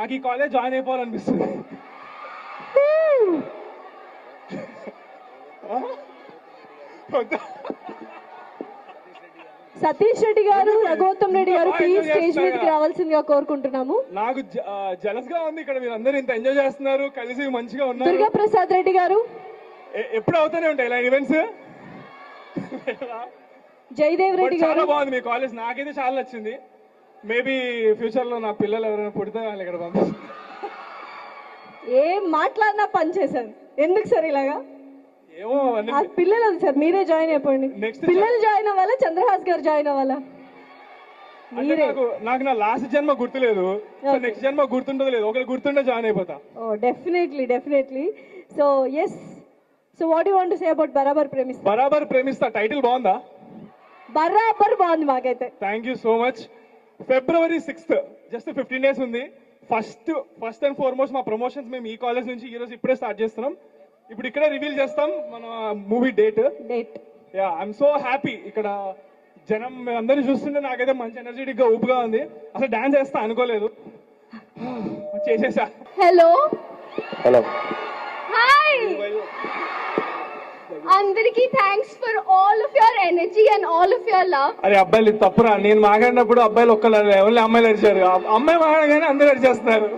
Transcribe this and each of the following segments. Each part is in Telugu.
నాకు ఈ కాలేజ్ జాయిన్ అయిపోవాలనిపిస్తుంది. సతీష్ రెడ్డి గారు, రఘువత్తం రెడ్డి గారు ప్లీజ్ స్టేజ్ మీదకి రావాల్సిందిగా కోరుకుంటున్నాము. నాకు జలస్ గా ఉంది ఇక్కడ, మీరు అందరూ ఇంత ఎంజాయ్ చేస్తున్నారు, కలిసి మంచిగా ఉన్నారు. దుర్గా ప్రసాద్ రెడ్డి గారు, ఎప్పుడు అవుతూనే ఉంటాయి ఇలా ఈవెంట్స్. జయదేవ్ రెడ్డి గారు, చాలా బాగుంది మీ కాలేజ్, నాకైతే చాలా నచ్చింది. మేబీ ఫ్యూచర్ లో నా పిల్లలు ఎవరైనా పుడితే వాళ్ళు ఇక్కడ పంపిస్తారు. ఏం మాట్లాడినా పని చేశారు. ఎందుకు సార్ ఇలాగా? ఏమో పిల్లలు సార్, మీరే జాయిన్ అయిపోండి. పిల్లలు జాయిన్ అవ్వాలా, చంద్రహాస్ గారు జాయిన్ అవ్వాలా? నాకు నా లాస్ట్ జన్మ గుర్తులేదు, నెక్స్ట్ జన్మ గుర్తుండదు లేదు, ఒకరు గుర్తుండే జాయిన్ అయిపోతా. Oh definitely. So yes, so what you want to say about Barabar Premistha? Barabar Premistha title బాగుందా? బరాబర్ బాగుంది మాకైతే. Thank you so much. February 6th just 15 days ఉంది. ఫస్ట్ అండ్ ఫార్మోస్ట్ మా ప్రమోషన్స్ మేము ఈ కాలేజ్ నుంచి ఈ రోజు ఇప్పుడే స్టార్ట్ చేస్తున్నాం. ఇప్పుడు ఇక్కడే రివీల్ చేస్తాం మన movie date. Yeah, I'm so happy. ఇక్కడ జనం అందరూ చూస్తుంటే నాకైతే మంచి ఎనర్జెటిక్ గా ఊపుగా ఉంది. అసలు డాన్స్ చేస్తా అనుకోలేదు, చేసేసా. హలో హలో హాయ్ అందరికి, thanks for all of your energy and all of your love. అరే అబ్బాయిలు తప్పురా, నేను మాట్లాడినప్పుడు అబ్బాయిలు ఒక్కరు ఓన్లీ అమ్మాయిలు అరిచారు, అమ్మాయి మాట్లాడగానే అందరూ అరిచేస్తున్నారు.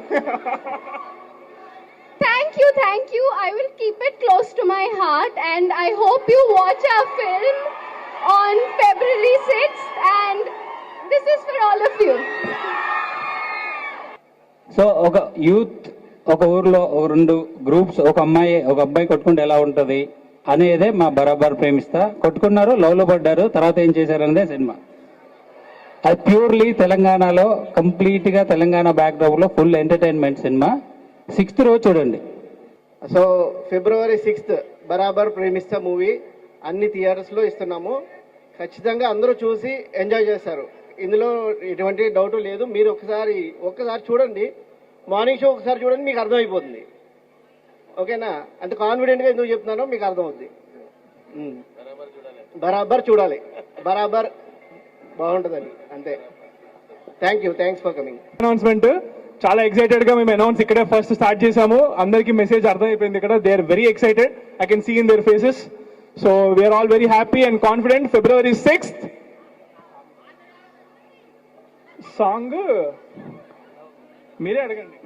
Thank you. I will keep it close to my heart and I hope you watch our film on February 6th and this is for all of you. So ఒక యూత్ ఒక ఊర్లో ఒక రెండు గ్రూప్స్, ఒక అమ్మాయి ఒక అబ్బాయి కొట్టుకుంటే ఎలా ఉంటది అనేదే మా బరాబర్ ప్రేమిస్తా. కొట్టుకున్నారు, లవ్లో పడ్డారు, తర్వాత ఏం చేశారు అనేదే సినిమా. అది ప్యూర్లీ తెలంగాణలో, కంప్లీట్ గా తెలంగాణ బ్యాక్డ్రాప్ లో ఫుల్ ఎంటర్టైన్మెంట్ సినిమా. 6th రోజు చూడండి. సో February 6th బరాబర్ ప్రేమిస్తా మూవీ అన్ని థియేటర్స్ లో ఇస్తున్నాము. ఖచ్చితంగా అందరూ చూసి ఎంజాయ్ చేస్తారు, ఇందులో ఎటువంటి డౌట్ లేదు. మీరు ఒక్కసారి చూడండి, మార్నింగ్ షో ఒకసారి చూడండి, మీకు అర్థమైపోతుంది. ఓకేనా? అంత కాన్ఫిడెంట్ గా ఎందుకు చెప్తున్నానో మీకు అర్థమవుతుంది. బరాబర్ చూడాలి, బరాబర్ బాగుంటుందని అంతే. Thanks for coming. అనౌన్స్మెంట్ చాలా ఎక్సైటెడ్ గా మేము అనౌన్స్ ఇక్కడే ఫస్ట్ స్టార్ట్ చేసాము. అందరికి మెసేజ్ అర్థమైపోయింది ఇక్కడ. They are very excited, I can see in their faces. So we're all very happy and confident. February 6th song మీరే అడగండి.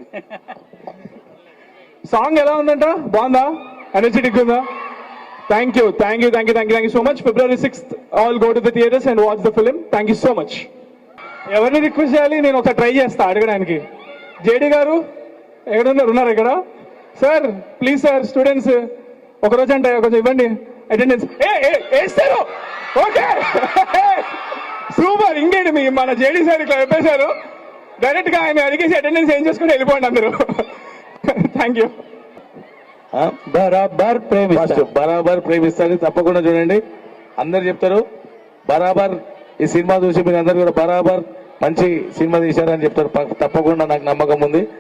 సాంగ్ ఎలా ఉందంట? బాగుందా? ఎనర్జెటిక్ ఉందా? Thank you so much. February 6th all go to the theatres and watch the film. Thank you so much. ఎవరిని రిక్వెస్ట్ చేయాలి? నేను ఒకసారి ట్రై చేస్తా అడగడానికి. జేడీ గారు ఉన్నారు ఇక్కడ? సార్ ప్లీజ్ సార్, స్టూడెంట్స్ ఒకరోజు అంటే కొంచెం ఇవ్వండి అటెండెన్స్. వేస్తారు. Okay super. ఇంకేంటి మీ మన జేడీ సార్ ఇట్లా చెప్పేశారు, డైరెక్ట్ గా ఆయన అడిగేసి అటెండెన్స్ ఏం చేసుకుని వెళ్ళిపోండి అందరూ. Thank you. బరాబర్ ప్రేమిస్తాను తప్పకుండా చూడండి. అందరు చెప్తారు బరాబర్. ఈ సినిమా చూసి మీరు అందరు కూడా బరాబర్ మంచి సినిమా తీశారని చెప్తారు. తప్పకుండా నాకు నమ్మకం ఉంది.